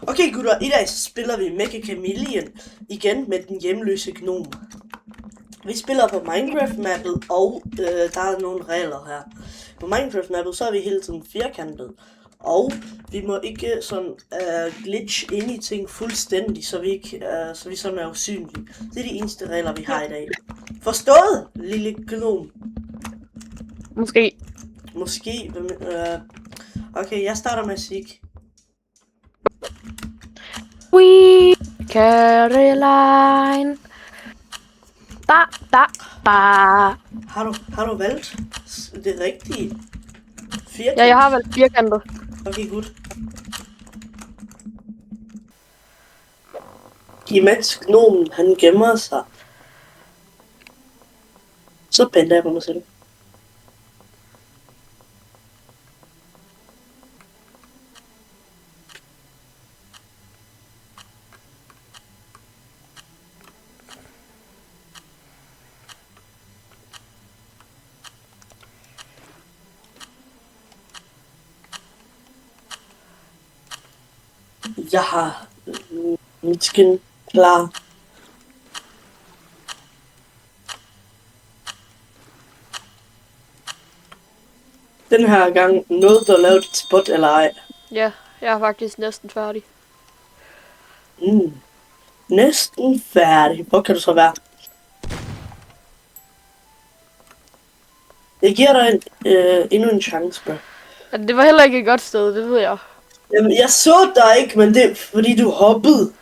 Okay gutter, i dag så spiller vi Mecha Chameleon igen med den hjemløse gnom. Vi spiller på Minecraft-mappet, og der er nogle regler her. På Minecraft-mappet så er vi hele tiden firkantet, og vi må ikke sådan glitch ind i ting fuldstændig, så vi sådan er usynlige. Det er de eneste regler, vi har i dag. Forstået, lille gnom? Måske. Måske. Okay, jeg starter med at sige. We Caroline. Ba. Har du valgt det rigtige? Ja, jeg har valgt firkantet. Okay, godt. Imens gnomen, han gemmer sig. Så bænder jeg på mig selv. Jeg har mit skin klar. Den her gang nåede du at lave dit spot eller ej? Ja, jeg er faktisk næsten færdig. Næsten færdig. Hvor kan du så være? Jeg giver dig endnu en chance, bro. Ja, det var heller ikke et godt sted, det ved jeg. Jamen, jeg så dig ikke, men det er fordi du hoppede.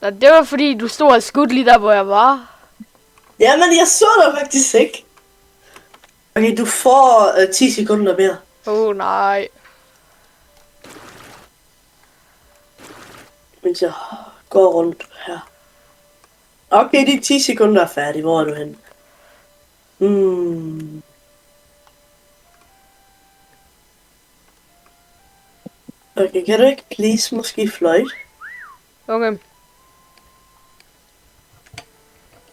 Ja, det var fordi du stod og skudte lige der, hvor jeg var. Jamen, jeg så dig faktisk ikke. Okay, du får 10 sekunder mere. Nej. Mens jeg går rundt her. Okay, de 10 sekunder er færdige. Hvor er du henne? Okay, kan du ikke please måske fløjte? Okay.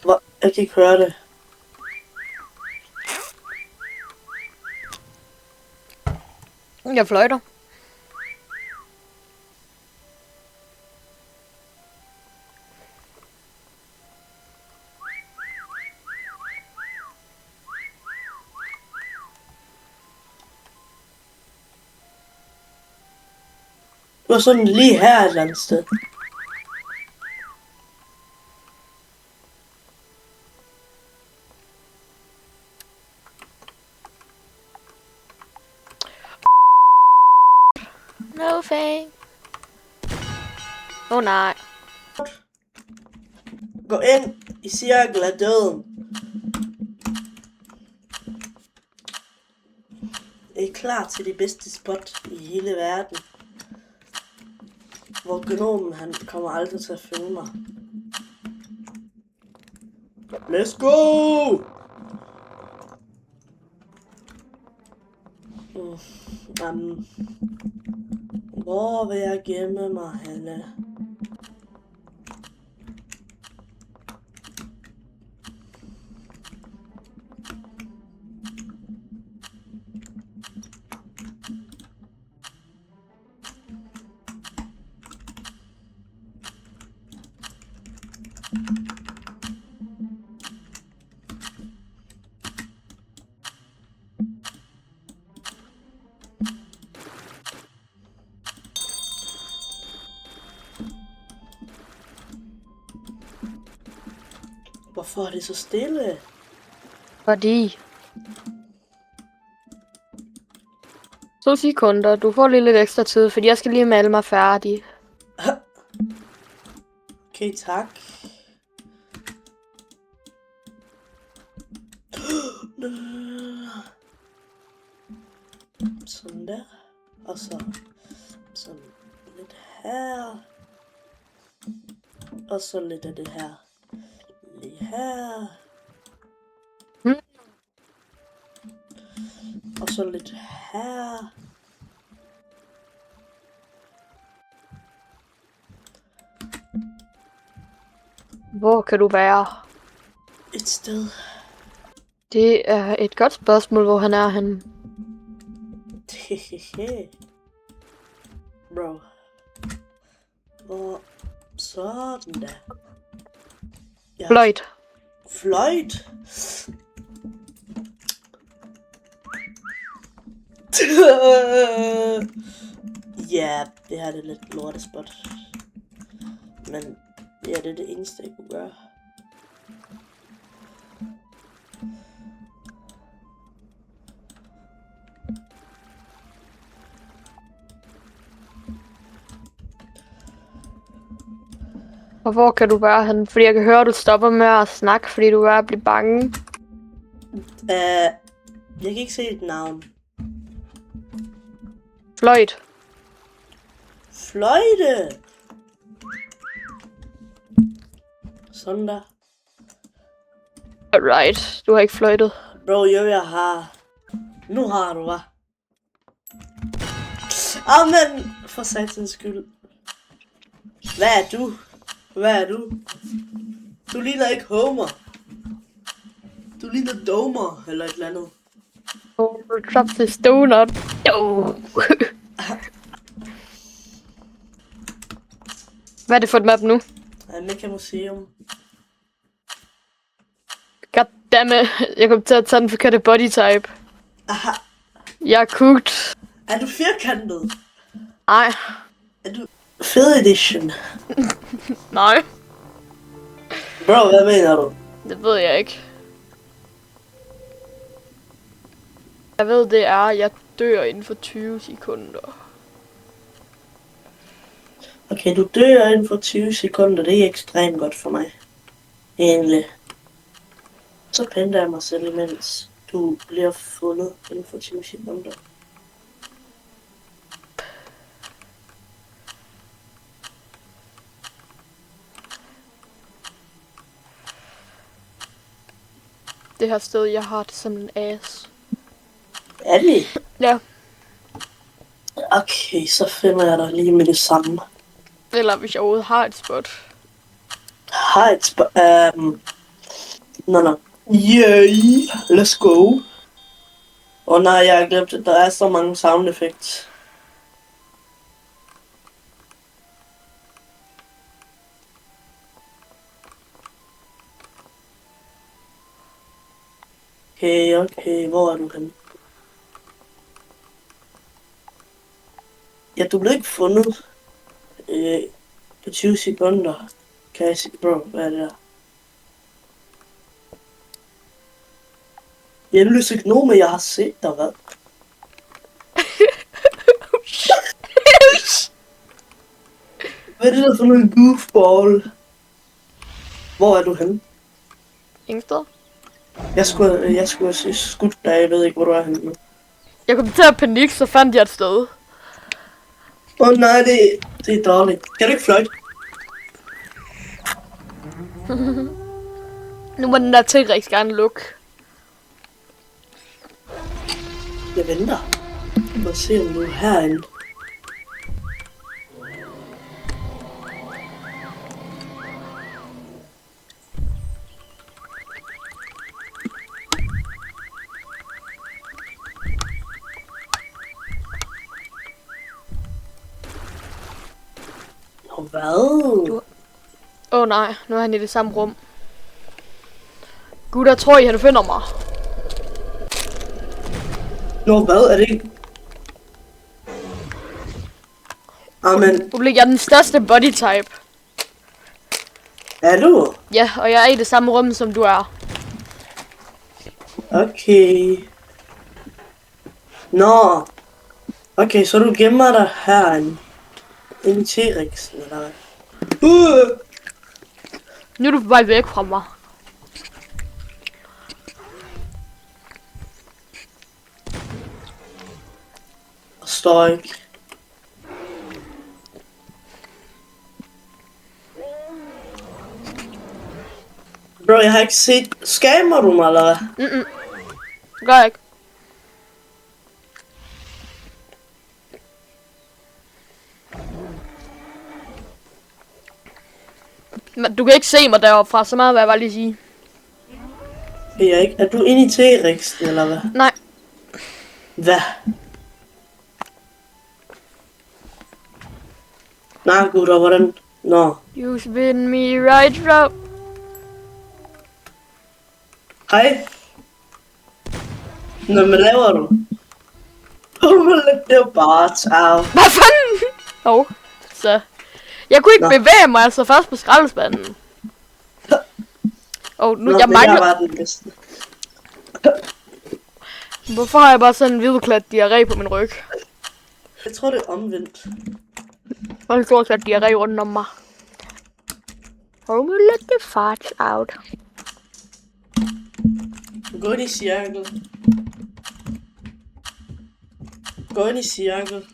Hvor? Jeg kan ikke høre det. Jeg fløjter. Du var sådan lige her et eller andet sted. No fake. Nej. Gå ind i cirkel af døden. Jeg er klar til det bedste spot i hele verden. Hvor gnomen, han kommer aldrig til at finde mig. Let's go! Hvor vil jeg gemme mig henne? Hvorfor er det så stille? Fordi. 2 sekunder. Du får lige lidt ekstra tid, fordi jeg skal lige male mig færdig. Okay, tak. Sådan der. Og så sådan lidt her. Og så lidt af det her. Lige her. Og så lidt her. Hvor kan du være? Et sted. Det er et godt spørgsmål, hvor han er henne. Bro. Og sådan da. Ja. Fløjt. Fløjt. Ja, det her er lidt lortespot. Men ja, det er det eneste, jeg kunne gøre. Og hvor kan du være hen? Fordi jeg kan høre, at du stopper med at snakke, fordi du er ved at blive bange. Jeg kan ikke se et navn. Fløjt. Fløjte! Sådan der. Alright, du har ikke fløjtet. Bro, jo, jeg har. Nu har du, hva'? Amen! For satans skyld. Hvad er du? Hvad er du? Du ligner ikke Homer. Du ligner Domer, eller et eller andet. Drop this donut. Jo. Hvad er det for et map nu? Mecha Museum. Goddammit, jeg kom til at tage den forkerte body type. Aha. Jeg er cooked. Er du firkantet? Nej. Er du fed edition? Nej. Bro, hvad mener du? Det ved jeg ikke. Jeg ved, det er, at jeg dør inden for 20 sekunder. Okay, du dør inden for 20 sekunder. Det er ekstremt godt for mig. Egentlig. Så pænter jeg mig selv, imens du bliver fundet inden for 20 sekunder. Det her sted, jeg har det som en ass. Er det? Ja. Okay, så finder jeg dig lige med det samme. Eller hvis jeg overhovedet har et spot. Har et Nå. Yay, let's go. Nej, jeg har glemt, at der er så mange sound effects. Okay, hvor er du henne? Ja, du blev ikke fundet på 20 sekunder. Kan jeg sige, bro, hvad er det der? Hjemløse gnomer, jeg har set dig, hvad? Hvad er det der for en goofball? Hvor er du henne? Ingen sted. Jeg skulle have skudt dig, jeg ved ikke, hvor du er henne nu. Jeg kom til at panik, så fandt jeg et sted. Nej, det er dårligt. Kan du ikke fløjte? Nu må den der T-Rex gerne lukke. Jeg venter. Lad os se, om du er herinde. Hvad? Nej, nu er han i det samme rum. Gud, der tror I, at du finder mig. Hvad er det ikke? Amen. Du bliver den største body type. Er du? Ja, og jeg er i det samme rum, som du er. Okay. Nå. Okay, så du gemmer dig herinde. En T-Rex, eller hvad? Nu er du på vej væk fra mig. Står ikke. Bro, jeg har ikke set... Scammer du mig, eller hvad? Det gør jeg ikke. Men du kan ikke se mig deroppe fra, så meget vil jeg bare lige sige. Er du inde i T-Rexen, eller hvad? Nej. Hvad? Nej, gutter, hvordan? Nå. You spin me right round. Hej. Nå, hvad laver du? Det er bare tav. Hvad fanden? Så. Jeg kunne ikke bevæge mig, altså først på skraldespanden. Nu jeg mangler... Jeg var den bedste. Hvorfor har jeg bare sådan en hvidklat diarré på min ryg? Jeg tror, det er omvendt. Og en stor klat diarré rundt om mig. Oh, let the farts out. Gå ind i cirkel. Gå ind i cirkel.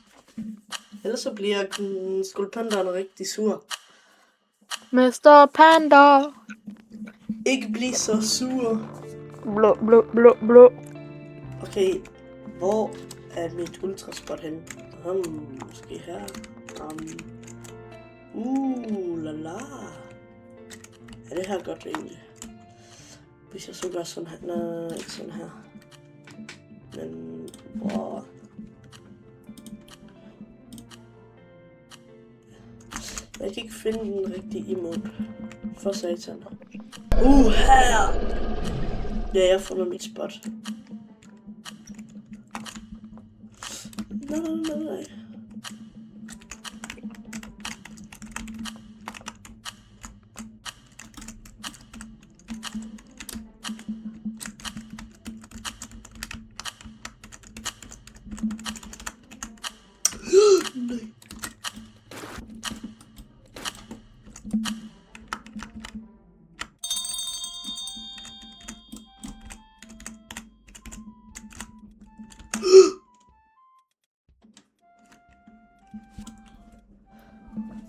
Ellers så bliver skulpanderen rigtig sur. Mr. Panda. Ikke blive så sur. Blå, blå, blå, blå. Okay, hvor er mit ultraspot henne? Måske her. La. Er det her godt egentlig? Hvis jeg så gør sådan her. Nej, ikke sådan her. Men, hvor... Jeg kan ikke finde den rigtige emote. For satan. Her! Ja, jeg har fundet mit spot. Nej.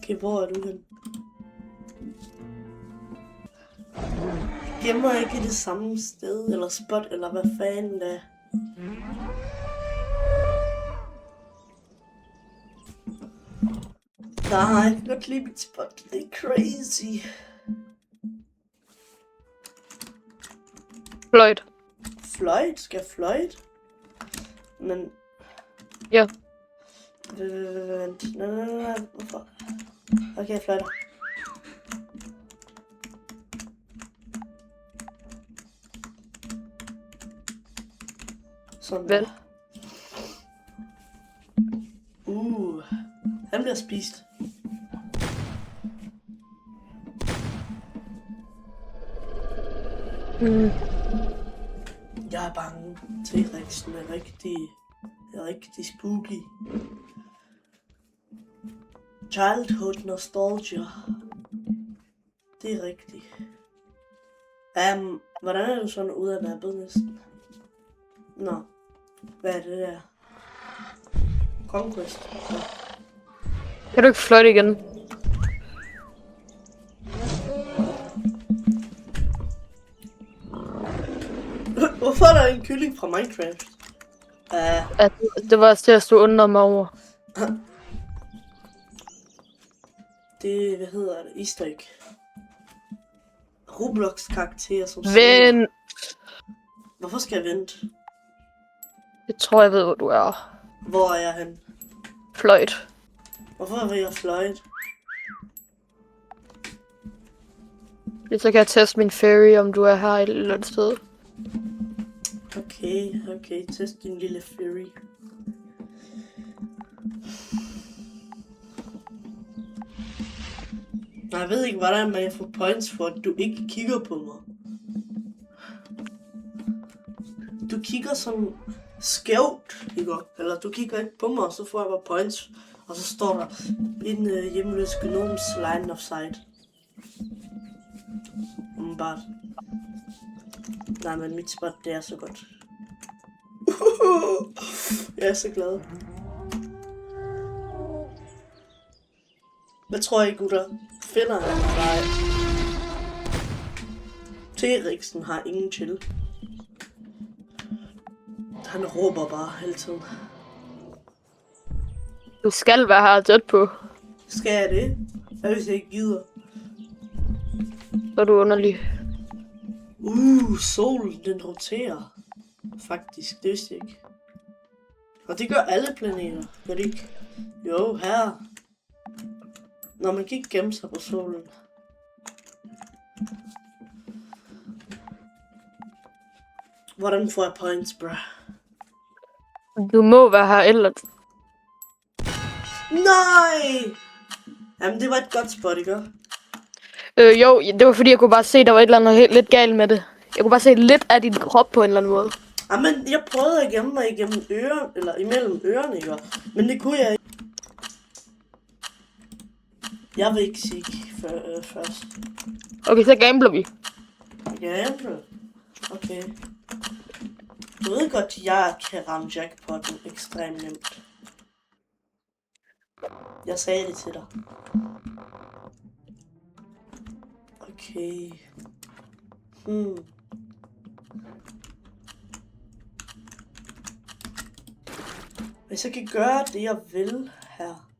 Okay, hvor er du hen? Gemmer jeg ikke i det samme sted, eller spot, eller hvad fanden det er? Nej, jeg kan godt lide mit spot. Det er crazy. Fløjt. Fløjt? Skal jeg fløjt? Men... Ja. Vent. Nej. Hvorfor? Okay, jeg fløjter. Sådan Vel. Han bliver spist. Jeg er bange. T-Rexen er rigtig spooky. Childhood nostalgia. Det er rigtigt. Hvordan er du sådan ude af mappet næsten? Nå. Hvad er det der? Conquest. Ja. Kan du ikke fløjte igen? Hvorfor er der en kylling fra Minecraft? Det var til at stå under mig over. Det, hvad hedder det? Easter egg. Roblox karakterer som Vent! Hvorfor skal jeg vente? Jeg tror, jeg ved, hvor du er. Hvor er jeg hen? Fløjt. Hvorfor vil jeg fløjt? Så kan jeg teste min fairy, om du er her et eller andet sted. Okay. Test din lille fairy. Nej, jeg ved ikke, hvordan man får points for, at du ikke kigger på mig. Du kigger sådan skævt, ikke? Eller du kigger ikke på mig, og så får jeg bare points. Og så står der en hjemløs gnomes line of sight. Bare. Nej, men mit spot, det er så godt. Jeg er så glad. Hvad tror I, gutter? Finder han? Nej. T-Rexen har ingen chill. Han råber bare hele tiden. Du skal være her tæt på. Skal jeg det? Hvad hvis jeg ikke gider? Så er du underlig. Solen den roterer. Faktisk, det vidste jeg ikke. Og det gør alle planeter. Gør det ikke? Jo, her. Når man kan ikke gemme sig på solen. Hvordan får jeg points, bro? Du må være her ellers. Nej! Jamen, det var et godt spot, ikke? Jo, det var fordi, jeg kunne bare se, der var et eller andet lidt galt med det. Jeg kunne bare se lidt af din krop på en eller anden måde. Jamen, jeg prøvede at gemme mig igennem ørerne, eller imellem ørerne, ikke? Men det kunne jeg ikke. Jeg vil ikke sige først. Okay, så gambler vi. Gamble? Okay. Du ved godt, jeg kan ramme jackpotten ekstremt nemt. Jeg sagde det til dig. Okay. Hvis jeg kan gøre det, jeg vil her,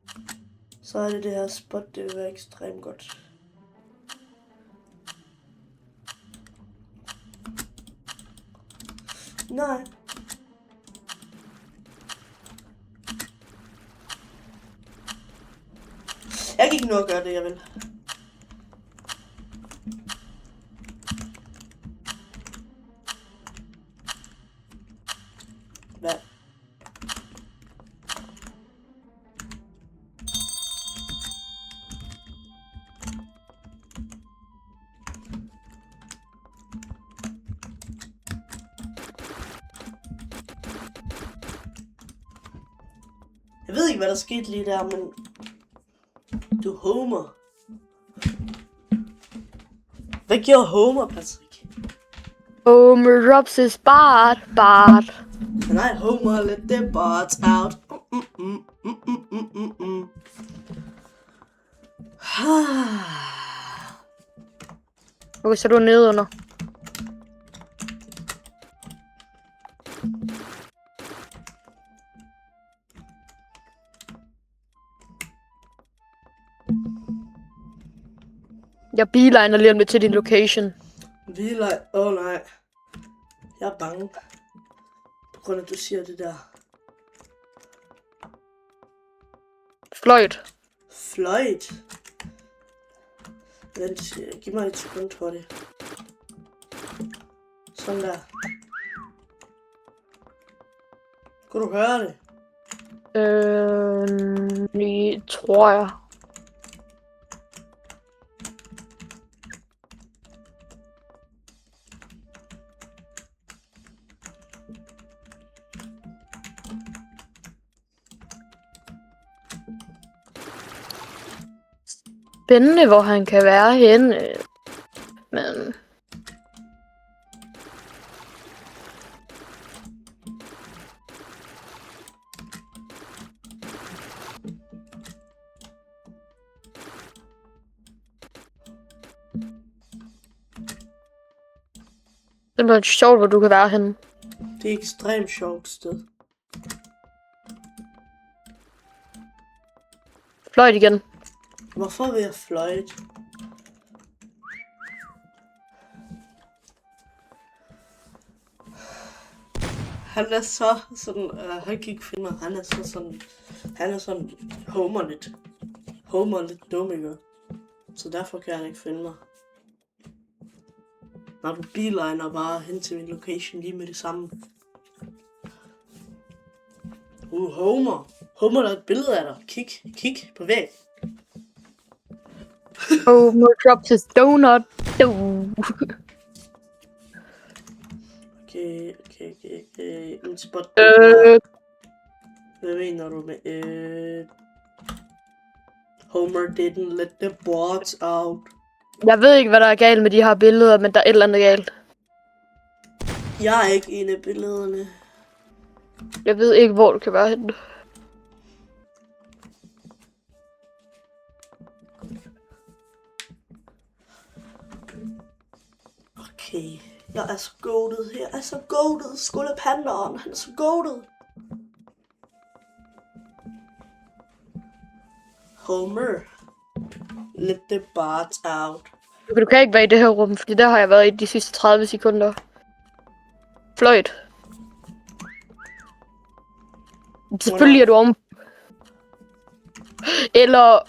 så er det her spot, det vil være ekstremt godt. Nej. Jeg kan ikke nå at gøre det, jeg vil. Hvad? Jeg ved ikke, hvad der skete lige der, men du Homer. Hvad gjorde Homer, Patrick? Homer drops his Bart. Nej, Homer, let the bards out. Okay, så er du nede under. Jeg beeliner lige om lidt til din location. Nej. Jeg er bange. På grund af, at du siger det der. Floyd? Vent, giv mig et sekund, tror jeg. Sådan der. Kunne du høre det? Lige tror jeg. Spændende, hvor han kan være henne. Men... det er bare sjovt, hvor du kan være henne. Det er et ekstremt sjovt sted. Fløjt igen. Hvorfor vil jeg fløjte? Han er så sådan, han kan ikke finde mig. Han er sådan Homer lidt dum, ikke? Så derfor kan han ikke finde mig. Når du beeliner bare hen til min location lige med det samme. Homer, der er et billede af dig. Kig på væggen. Homer drops his donut. Okay. En spot. Hvad mener du med Homer didn't let the boards out. Jeg ved ikke, hvad der er galt med de her billeder, men der er et eller andet galt. Jeg er ikke en af billederne. Jeg ved ikke, hvor du kan være henne. Okay, jeg er så goated. Skolepanderen, han er så goated. Homer, let the bards out. Du kan ikke være i det her rum, fordi der har jeg været i de sidste 30 sekunder. Fløjt. Selvfølgelig er du om. Eller...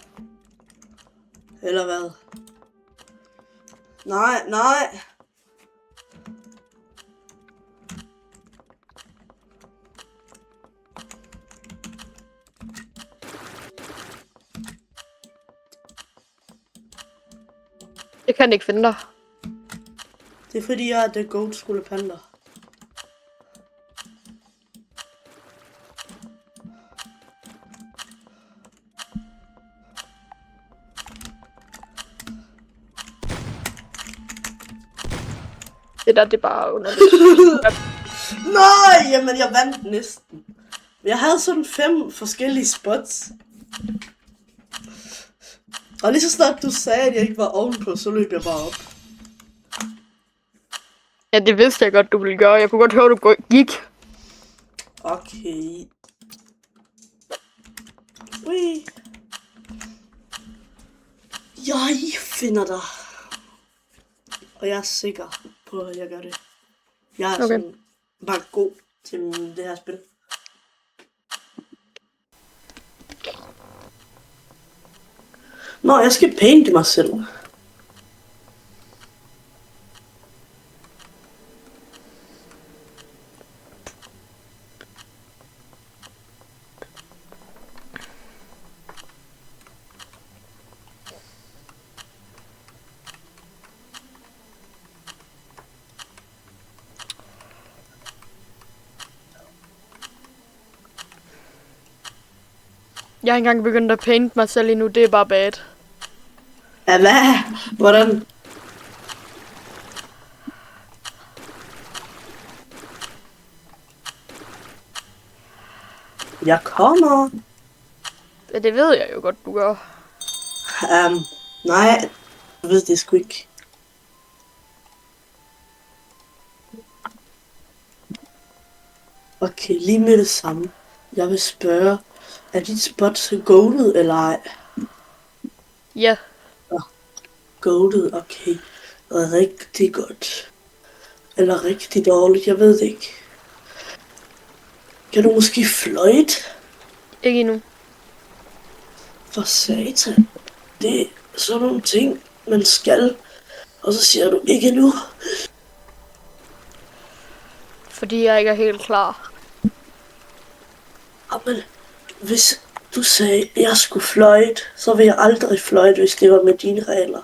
Eller hvad? Nej. Jeg kan ikke finde dig. Det er fordi, jeg er The Goat Skulle Panda. Det der, det er bare underligt. Nej, jamen jeg vandt næsten. Jeg havde sådan 5 forskellige spots. Og lige så snart du sagde, at jeg ikke var ovenpå, så løb jeg bare op. Ja, det vidste jeg godt, du ville gøre. Jeg kunne godt høre, du gik. Okay. Ui. Jeg finder dig. Og jeg er sikker på, at jeg gør det. Jeg er Okay. sådan bare god til det her spil. Nå, jeg skal painte mig selv. Jeg har ikke engang begyndt at painte mig selv endnu. Det er bare bad. Ja, hvad? Hvordan? Jeg kommer. Ja, det ved jeg jo godt, du gør. Nej. Jeg ved det sgu ikke. Okay, lige med det samme. Jeg vil spørge, er dit spot så goated eller ej? Ja. Goated, okay. Rigtig godt. Eller rigtig dårligt, jeg ved det ikke. Kan du måske fløjte? Ikke endnu. For satan. Det er sådan nogle ting, man skal. Og så siger du ikke nu. Fordi jeg ikke er helt klar. Men hvis du sagde, at jeg skulle fløjte, så ville jeg aldrig fløjte, hvis det var med dine regler.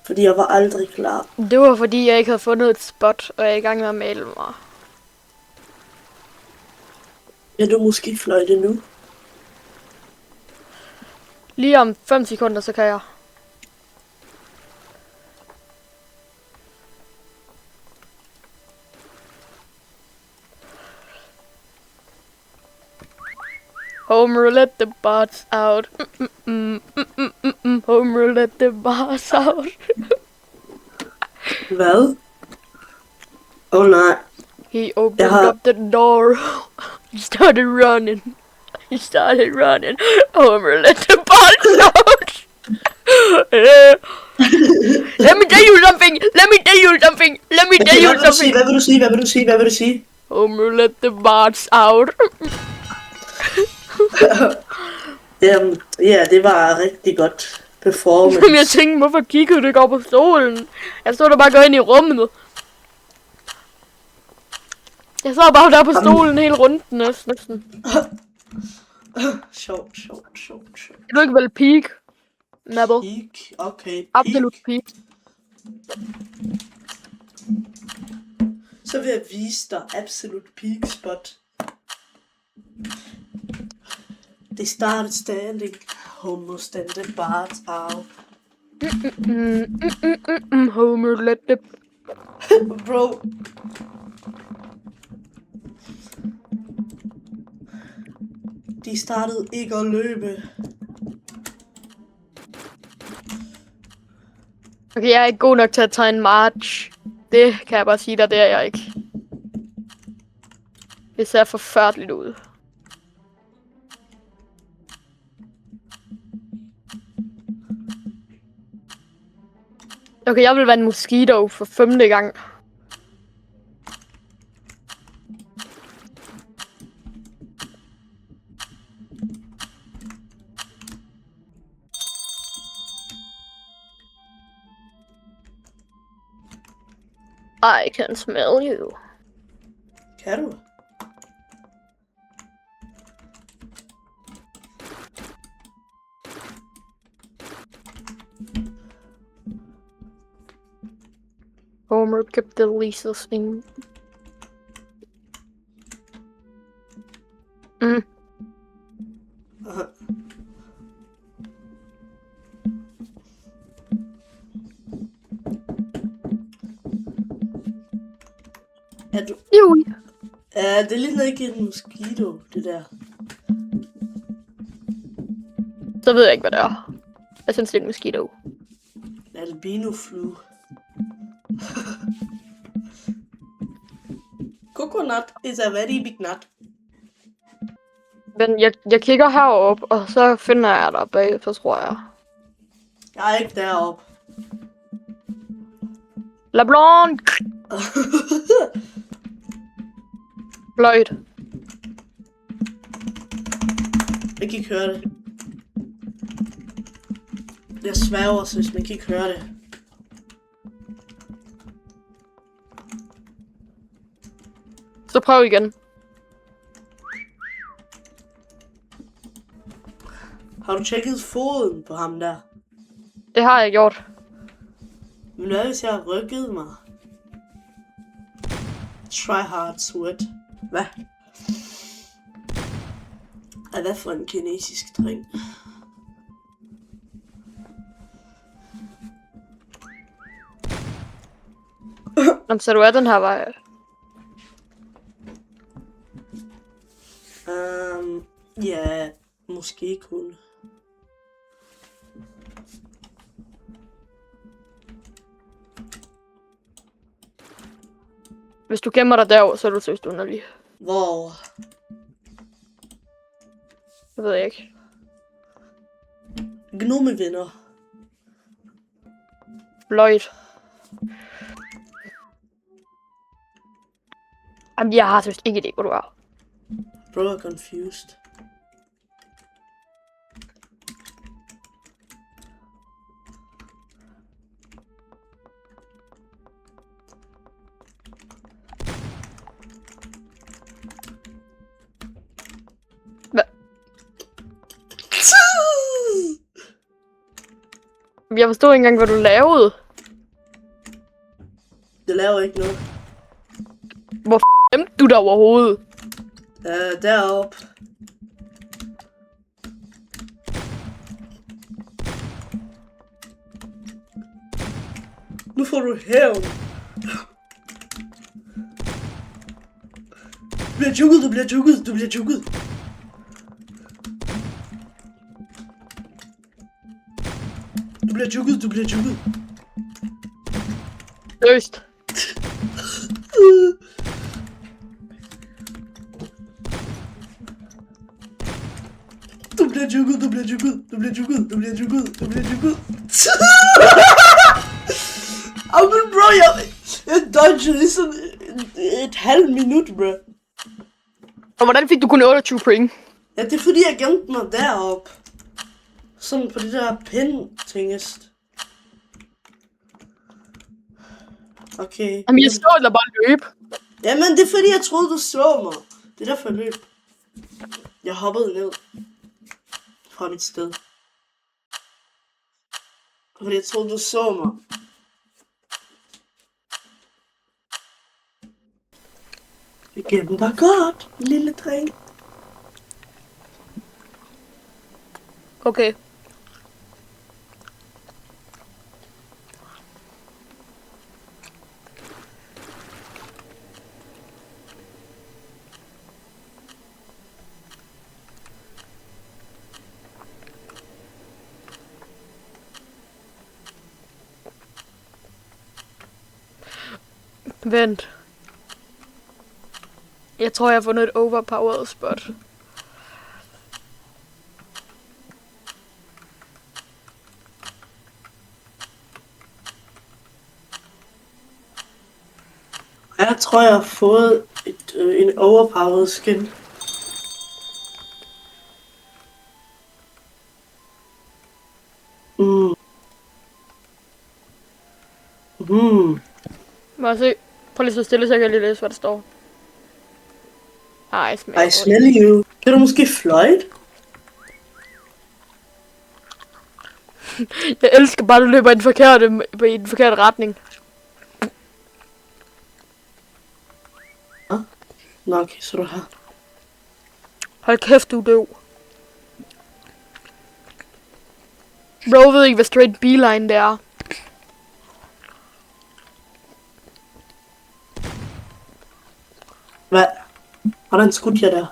Fordi jeg var aldrig klar. Det var fordi, jeg ikke havde fundet et spot, og jeg er i gang med at male mig. Kan du måske fløjte nu? Lige om 5 sekunder, så kan jeg. Home roulette, the bots out. Home roulette, the bots out. Hvad? Nej. He opened up the door. He started running. Home roulette, the bots out. Let me tell you something. Hvad vil du sige? Home roulette, the bots out. Ja, det var rigtig godt performance. Men jeg tænkte, hvorfor kiggede du ikke op på stolen? Jeg stod der bare og gå ind i rummet. Jeg sad bare der på stolen helt rundt næsten. Sjovt. Kan du ikke vel peak, Mabel? Peak, okay. Peak. Absolut peak. Så vil jeg vise dig absolut peak spot. They started standing, homo standing bars out. Homer let the... Bro. De startede ikke at løbe. Okay, jeg er ikke god nok til at tage en march. Det kan jeg bare sige dig, det er jeg ikke. Det ser forfærdeligt ud. Okay, jeg vil være en mosquito for 5. gang. I can smell you. Kan du? Homer købte Lisas en. Er du... Jo. det ligner ikke en mosquito, det der. Så ved jeg ikke, hvad det er. Jeg synes, det er en mosquito. Albino flue. Coconut is a very big nut. Men jeg kigger herop, og så finder jeg dig bag, så tror jeg. Jeg er ikke deroppe. LeBlanc! Lloyd. Jeg kan ikke høre det. Jeg sværger, hvis man kan ikke høre det. Så prøv igen. Har du tjekket foden på ham der? Det har jeg gjort. Men hvad hvis jeg har rykket mig? Try hard sweat. Hvad? Hvad for en kinesisk dreng? Nå, så du er den her vej. Ja, måske kun. Hvis du gemmer dig derovre, så er du søst underlig. Hvor? Det ved jeg ikke. Gnomevenner. Lloyd. Jamen, jeg har søst ikke idé, hvor du er. Bro er confused. Jeg forstod ikke engang, hvad du lavede. Det laver ikke noget. Hvor f***emte du der overhovedet? Deroppe. Nu får du hævn. Du bliver jukket, du bliver jukket, du bliver jukket. Du bliver jukket, du bliver jukket. Løst. Du bliver jukket, du bliver jukket, du bliver jukket, du bliver jukket, du bliver jukket. Men bro, jeg dodgede i sådan et halvt minut, bro. Og hvordan fik du kun 28 point? Ja, det er fordi, jeg gemte mig deroppe. Sådan på det der pind-tingest. Okay. Jamen, jeg står der bare løb. Jamen, det er fordi, jeg troede, du så mig. Det er derfor, jeg løb. Jeg hoppede ned fra mit sted. Fordi jeg troede, du så mig. Jeg gemte dig godt, lille dreng. Okay. Vent. Jeg tror, jeg har fundet et overpowered spot. Jeg tror, jeg har fået en overpowered skin. Må jeg se? Prøv lige så stille, så jeg kan lige læse, hvad der står. I smell you. Kan du måske fløjte? Jeg elsker bare, at du løber i den forkerte retning. Nå, okay, så er du her. Hold kæft, du er døv. Bro, ved ikke, hvad straight beeline det er. Hvad? Hvordan skudt jeg der?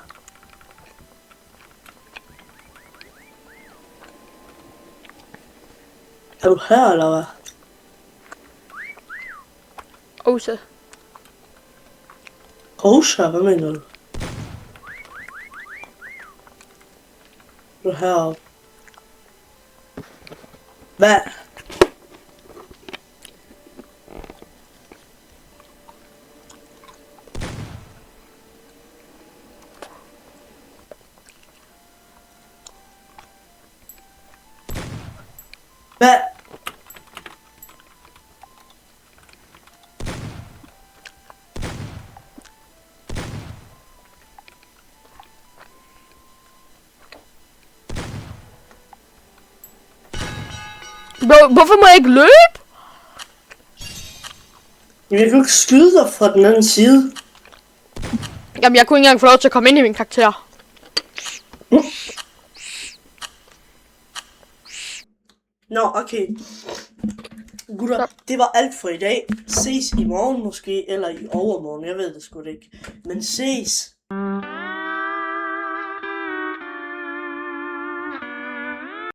Er du her, eller hvad? Osa. Kosher, hvad mener du? Er du heroppe? Hvad? Hvad? Bro, hvorfor må jeg ikke løbe? Jeg kan jo ikke skyde dig fra den anden side. Jamen, jeg kunne ikke engang få lov til at komme ind i min karakter. Nå, okay. Gutter, det var alt for i dag. Ses i morgen måske, eller i overmorgen. Jeg ved det sgu da ikke. Men ses.